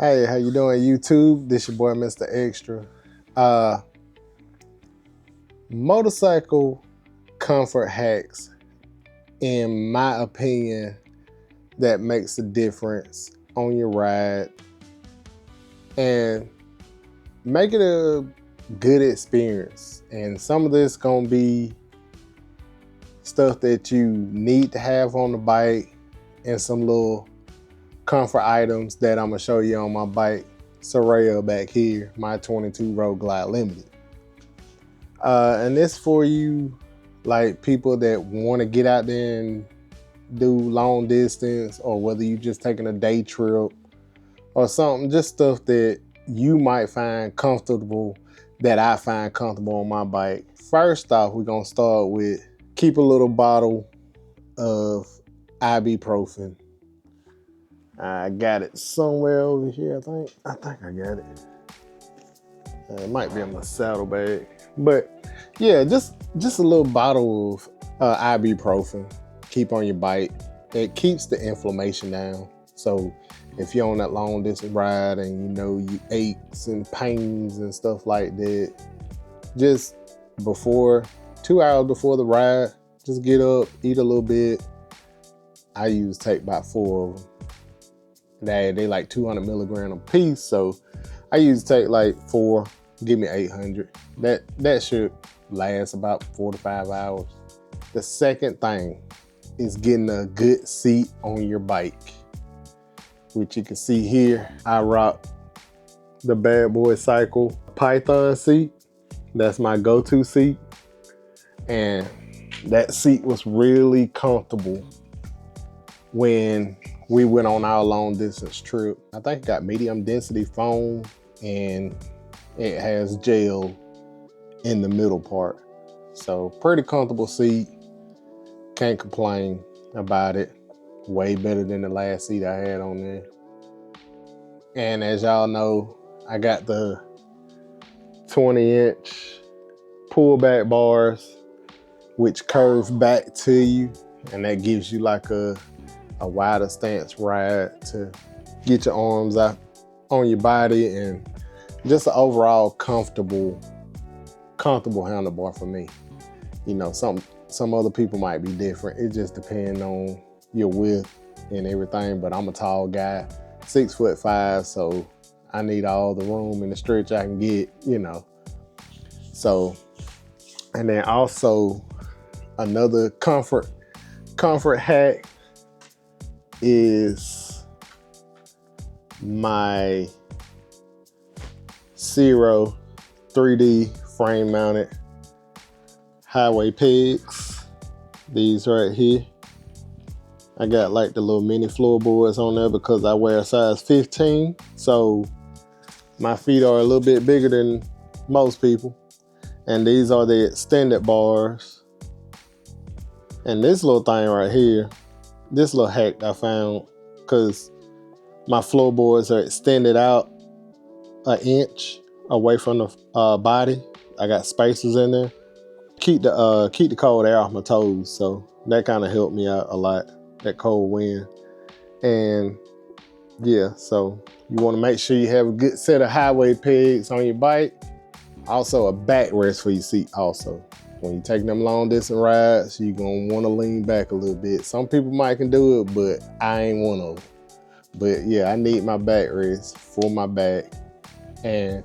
Hey, how you doing, YouTube? This your boy, Mr. Extra. Uh, Motorcycle comfort hacks, in my opinion, that makes a difference on your ride and make it a good experience. And some of this gonna be stuff that you need to have on the bike and some little comfort items that I'm gonna show you on my bike, Soraya back here, my 22 Road Glide Limited. And this for you, like people that want to get out there and do long distance, or whether you just taking a day trip or something, just stuff that you might find comfortable, that I find comfortable on my bike. First off, we're gonna start with keep a little bottle of ibuprofen. I got it somewhere over here, I think I got it. It might be in my saddlebag, but yeah, just a little bottle of ibuprofen. Keep on your bike. It keeps the inflammation down. So if you're on that long distance ride and you know you aches and pains and stuff like that, just before 2 hours before the ride, just get up, eat a little bit. I usually take about 4 of them. They like 200 milligrams a piece, so I usually take like 4. Give me 800. That should last about 4 to 5 hours. The second thing is getting a good seat on your bike, which you can see here. I rock the Bad Boy Cycle Python seat. That's my go-to seat, and that seat was really comfortable when we went on our long distance trip. I think it got medium density foam and it has gel in the middle part. So pretty comfortable seat. Can't complain about it. Way better than the last seat I had on there. And as y'all know, I got the 20-inch pullback bars, which curve back to you, and that gives you like a wider stance ride to get your arms out on your body, and just an overall comfortable handlebar for me. You know, some other people might be different. It just depends on your width and everything, but I'm a tall guy, 6'5", so I need all the room and the stretch I can get, you know. So, and then also another comfort hack is my Zero 3D frame mounted highway pegs. These right here. I got like the little mini floorboards on there because I wear a size 15. So my feet are a little bit bigger than most people. And these are the extended bars. And this little thing right here, this little hack I found, because my floorboards are extended out an inch away from the body. I got spacers in there. Keep the cold air off my toes, so that kind of helped me out a lot, that cold wind. And yeah, so you want to make sure you have a good set of highway pegs on your bike. Also a backrest for your seat also. When you're taking them long distance rides, you're gonna want to lean back a little bit. Some people might can do it, but I ain't one of them. But yeah, I need my backrest for my back. And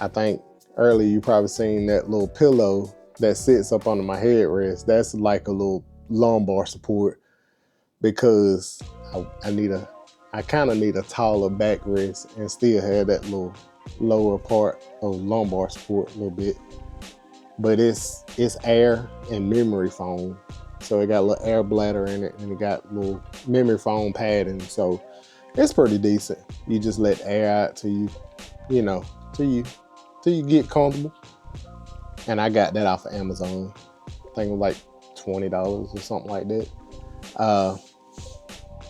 I think earlier you probably seen that little pillow that sits up under my headrest. That's like a little lumbar support, because I kind of need a taller backrest and still have that little lower part of lumbar support a little bit. But it's air and memory foam. So it got a little air bladder in it, and it got little memory foam padding. So it's pretty decent. You just let air out till you get comfortable. And I got that off of Amazon. I think it was like $20 or something like that.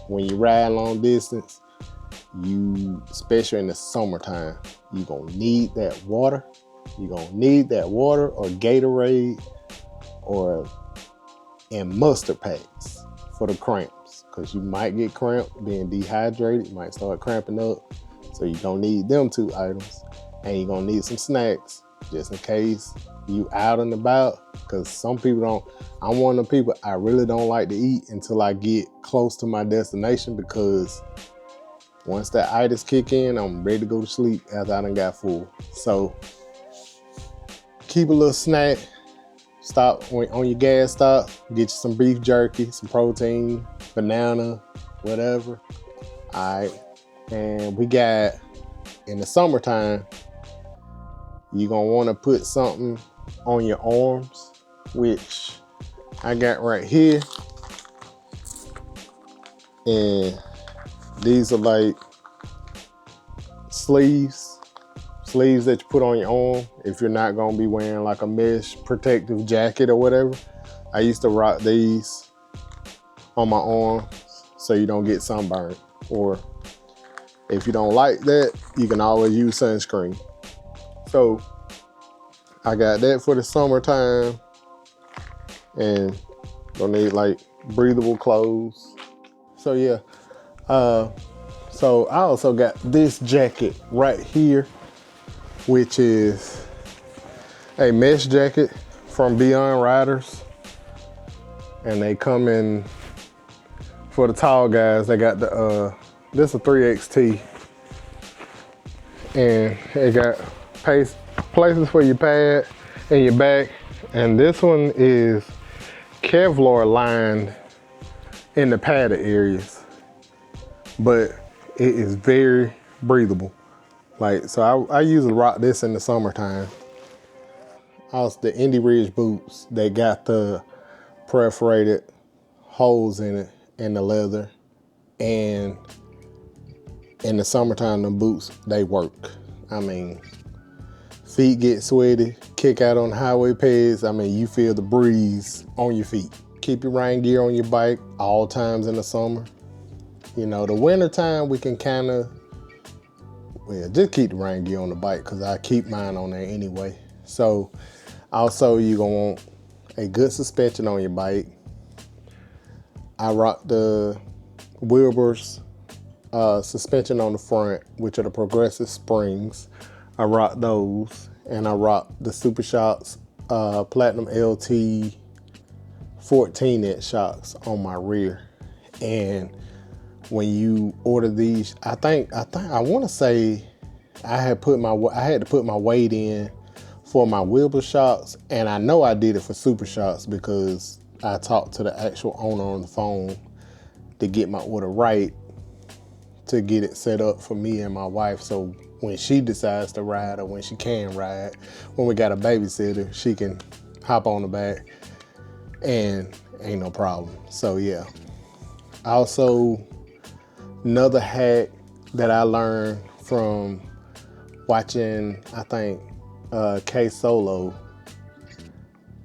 When you ride long distance, especially in the summertime, you're gonna need that water. You're gonna need that water or Gatorade and mustard packs for the cramps, because you might get cramped being dehydrated. You might start cramping up. So you're gonna need them 2 items, and you're gonna need some snacks just in case you out and about, because some people don't. I'm one of the people, I really don't like to eat until I get close to my destination, because once that itis kick in, I'm ready to go to sleep after I done got full. So keep a little snack. Stop on your gas stop, get you some beef jerky, some protein, banana, whatever. All right. And we got, in the summertime, you're gonna wanna put something on your arms, which I got right here. And these are like sleeves that you put on your arm if you're not gonna be wearing like a mesh protective jacket or whatever. I used to rock these on my arm so you don't get sunburned. Or if you don't like that, you can always use sunscreen. So I got that for the summertime, and don't need like breathable clothes. So yeah, so I also got this jacket right here, which is a mesh jacket from Beyond Riders. And they come in, for the tall guys, they got the, this is a 3XT. And it got places for your pad and your back. And this one is Kevlar lined in the padded areas, but it is very breathable. Like, so I usually rock this in the summertime. Also the Indy Ridge boots, they got the perforated holes in it in the leather. And in the summertime, them boots, they work. I mean, feet get sweaty, kick out on the highway pads. I mean, you feel the breeze on your feet. Keep your rain gear on your bike all times in the summer. You know, the winter time, we can kind of, well, just keep the rain gear on the bike, because I keep mine on there anyway. So also, you're gonna want a good suspension on your bike. I rock the Wilbur's suspension on the front, which are the progressive springs. I rock those, and I rock the Super Shocks Platinum LT 14-inch shocks on my rear. And when you order these, I want to say I had to put my weight in for my Wilbur shocks, and I know I did it for Super Shocks because I talked to the actual owner on the phone to get my order right, to get it set up for me and my wife, so when she decides to ride, or when she can ride, when we got a babysitter, she can hop on the back and ain't no problem. So yeah. Also, another hack that I learned from watching, I think, K Solo,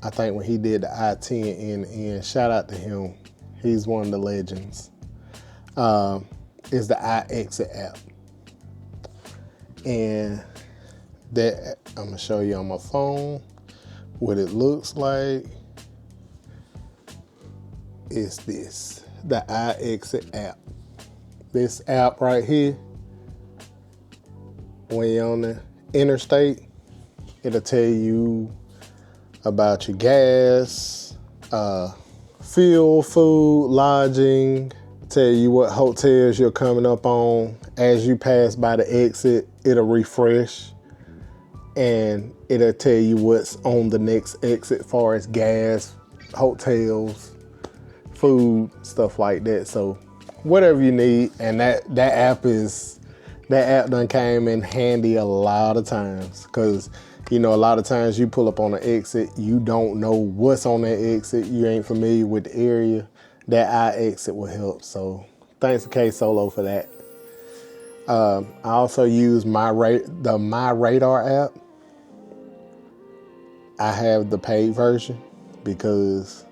I think when he did the I-10 and shout out to him, he's one of the legends, is the iExit app. And that, I'm gonna show you on my phone what it looks like. Is this, the iExit app. This app right here, when you're on the interstate, it'll tell you about your gas, fuel, food, lodging, tell you what hotels you're coming up on. As you pass by the exit, it'll refresh, and it'll tell you what's on the next exit as far as gas, hotels, food, stuff like that. So whatever you need, and that app done came in handy a lot of times, because you know, a lot of times you pull up on an exit, you don't know what's on that exit, you ain't familiar with the area. That iExit will help. So thanks to K Solo for that. I also use the My Radar app. I have the paid version because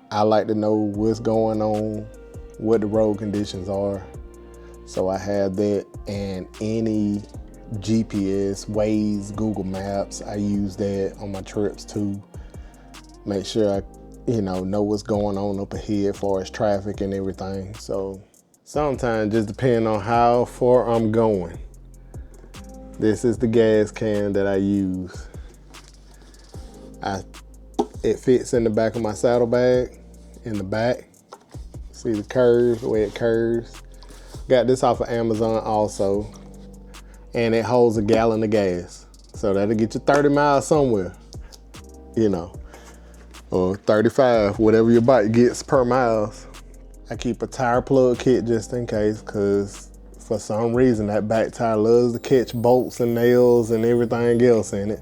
I like to know what's going on, what the road conditions are. So I have that, and any GPS, Waze, Google Maps, I use that on my trips too. Make sure I, know what's going on up ahead as far as traffic and everything. So Sometimes just depending on how far I'm going. This is the gas can that I use. It fits in the back of my saddlebag, in the back. See the curves, the way it curves. Got this off of Amazon also. And it holds a gallon of gas. So that'll get you 30 miles somewhere, you know, or 35, whatever your bike gets per miles. I keep a tire plug kit just in case, because for some reason that back tire loves to catch bolts and nails and everything else in it.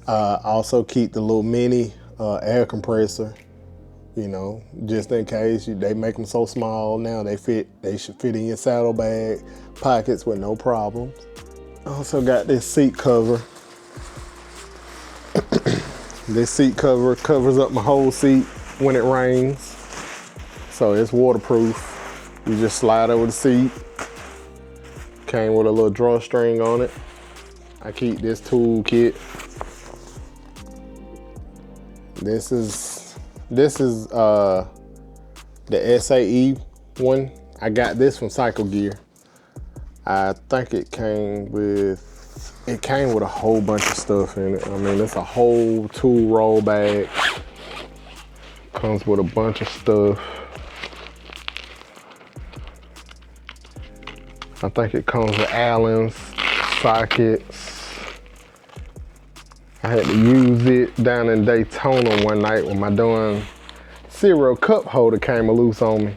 Also keep the little mini air compressor, you know, just in case. They make them so small now, they should fit in your saddlebag pockets with no problems. Also got this seat cover. This seat cover covers up my whole seat when it rains. So it's waterproof. You just slide over the seat. Came with a little drawstring on it. I keep this tool kit. This is the SAE one. I got this from Cycle Gear. I think it came with a whole bunch of stuff in it. I mean, it's a whole tool roll bag. Comes with a bunch of stuff. I think it comes with Allen's, sockets. I had to use it down in Daytona one night when my darn cereal cup holder came loose on me.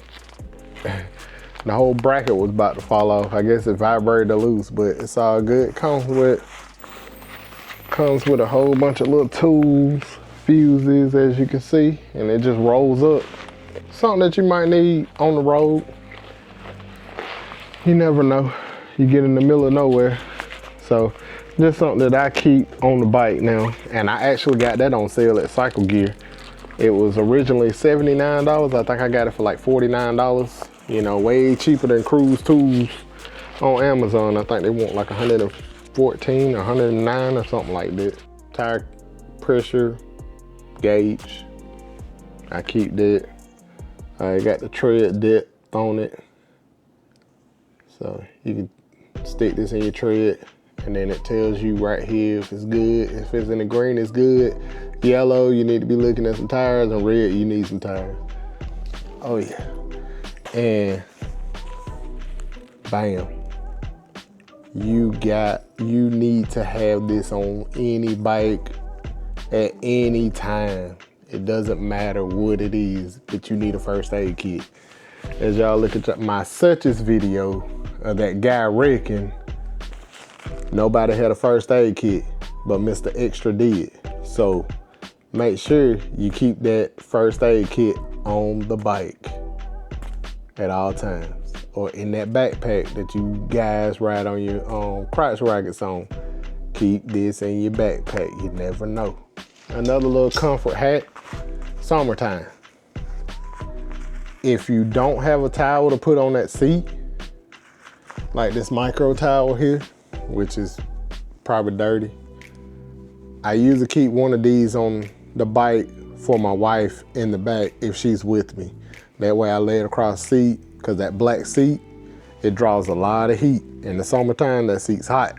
The whole bracket was about to fall off. I guess it vibrated loose, but it's all good. Comes with a whole bunch of little tools, fuses, as you can see, and it just rolls up. Something that you might need on the road. You never know. You get in the middle of nowhere. So just something that I keep on the bike now. And I actually got that on sale at Cycle Gear. It was originally $79. I think I got it for like $49. You know, way cheaper than Cruise Tools on Amazon. I think they want like 114 or 109 or something like that. Tire pressure gauge. I keep that. I got the tread depth on it. So you can stick this in your tread and then it tells you right here if it's good. If it's in the green, it's good. Yellow, you need to be looking at some tires, and red, you need some tires. Oh yeah. And bam. You need to have this on any bike at any time. It doesn't matter what it is, but you need a first aid kit. As y'all look at my Suches video of that guy wrecking, nobody had a first aid kit, but Mr. Extra did. So make sure you keep that first aid kit on the bike at all times, or in that backpack that you guys ride on your crotch rockets on. Keep this in your backpack, you never know. Another little comfort hat, summertime. If you don't have a towel to put on that seat, like this micro towel here, which is probably dirty, I usually keep one of these on the bike for my wife in the back if she's with me. That way I lay it across the seat, because that black seat, it draws a lot of heat. In the summertime, that seat's hot.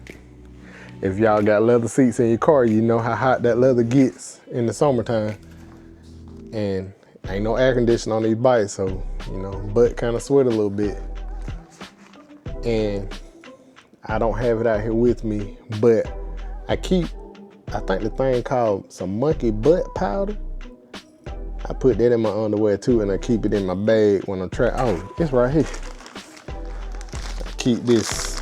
If y'all got leather seats in your car, you know how hot that leather gets in the summertime. And ain't no air conditioning on these bikes, so, you know, butt kind of sweat a little bit. And I don't have it out here with me, but I think the thing called some monkey butt powder. I put that in my underwear too, and I keep it in my bag when I'm oh, it's right here. I keep this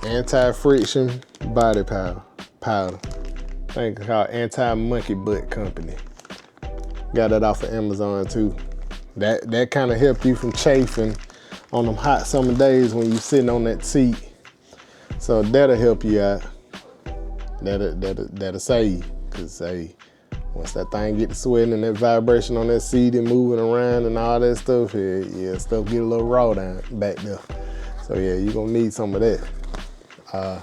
anti-friction body powder. I think it's called Anti-Monkey Butt Company. Got that off of Amazon too. That kind of help you from chafing on them hot summer days when you're sitting on that seat. So that'll help you out. That'll save you, because hey, once that thing get to sweating and that vibration on that seat and moving around and all that stuff, yeah, stuff get a little raw down back there. So yeah, you're gonna need some of that.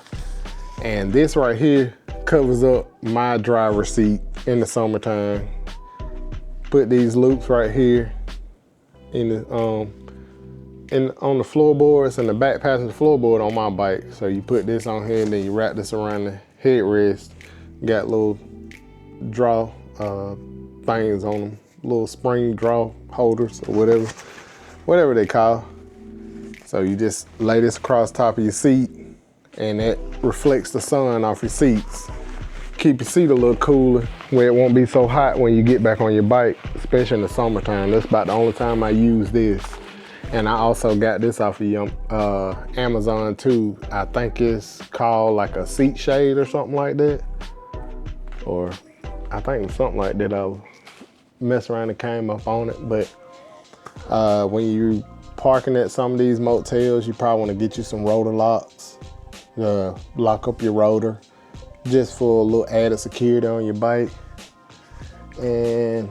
And this right here covers up my driver's seat in the summertime. Put these loops right here in the on the floorboards and the back passenger floorboard on my bike. So you put this on here and then you wrap this around the headrest. Got little draw things on them, little spring draw holders or whatever they call. So you just lay this across top of your seat and that reflects the sun off your seats. Keep your seat a little cooler where it won't be so hot when you get back on your bike, especially in the summertime. That's about the only time I use this. And I also got this off of Amazon too. I think it's called like a seat shade or something like that. Or I think it's something like that. I messed around and came up on it. But when you parking at some of these motels, you probably want to get you some rotor locks. Lock up your rotor just for a little added security on your bike. And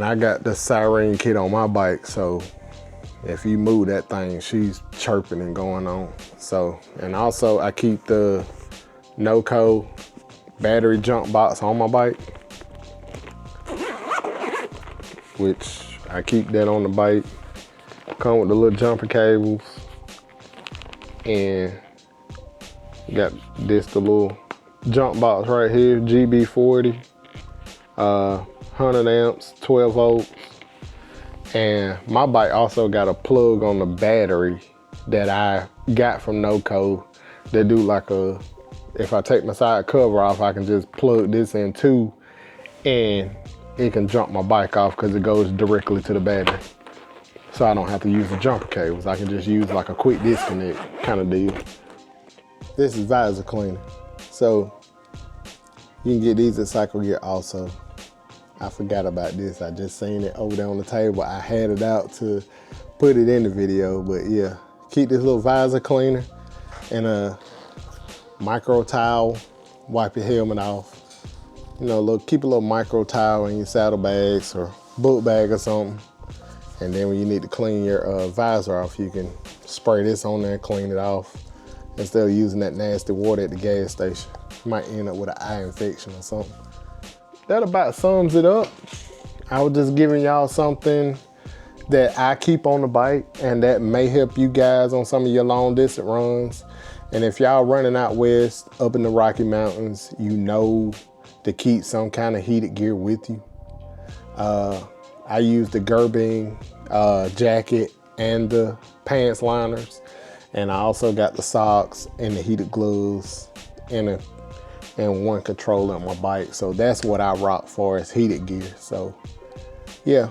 I got the siren kit on my bike, so if you move that thing, she's chirping and going on. So, and also I keep the NOCO battery jump box on my bike, which I keep that on the bike. Come with the little jumper cables, and got the little jump box right here, GB40, 100 amps, 12 volts. And my bike also got a plug on the battery that I got from NOCO that do like if I take my side cover off, I can just plug this in too, and it can jump my bike off because it goes directly to the battery. So I don't have to use the jumper cables. I can just use like a quick disconnect kind of deal. This is visor cleaner. So you can get these at Cycle Gear also. I forgot about this. I just seen it over there on the table. I had it out to put it in the video, but yeah. Keep this little visor cleaner and a micro towel. Wipe your helmet off. You know, keep a little micro towel in your saddlebags or book bag or something. And then when you need to clean your visor off, you can spray this on there and clean it off instead of using that nasty water at the gas station. You might end up with an eye infection or something. That about sums it up. I was just giving y'all something that I keep on the bike and that may help you guys on some of your long distance runs. And if y'all running out west up in the Rocky Mountains, you know to keep some kind of heated gear with you. I use the Gerbing jacket and the pants liners. And I also got the socks and the heated gloves and one controller on my bike. So that's what I rock for is heated gear. So yeah,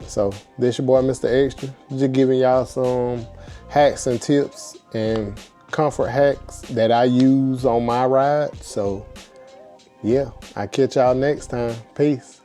so this your boy, Mr. Extra. Just giving y'all some hacks and tips and comfort hacks that I use on my ride. So yeah, I'll catch y'all next time. Peace.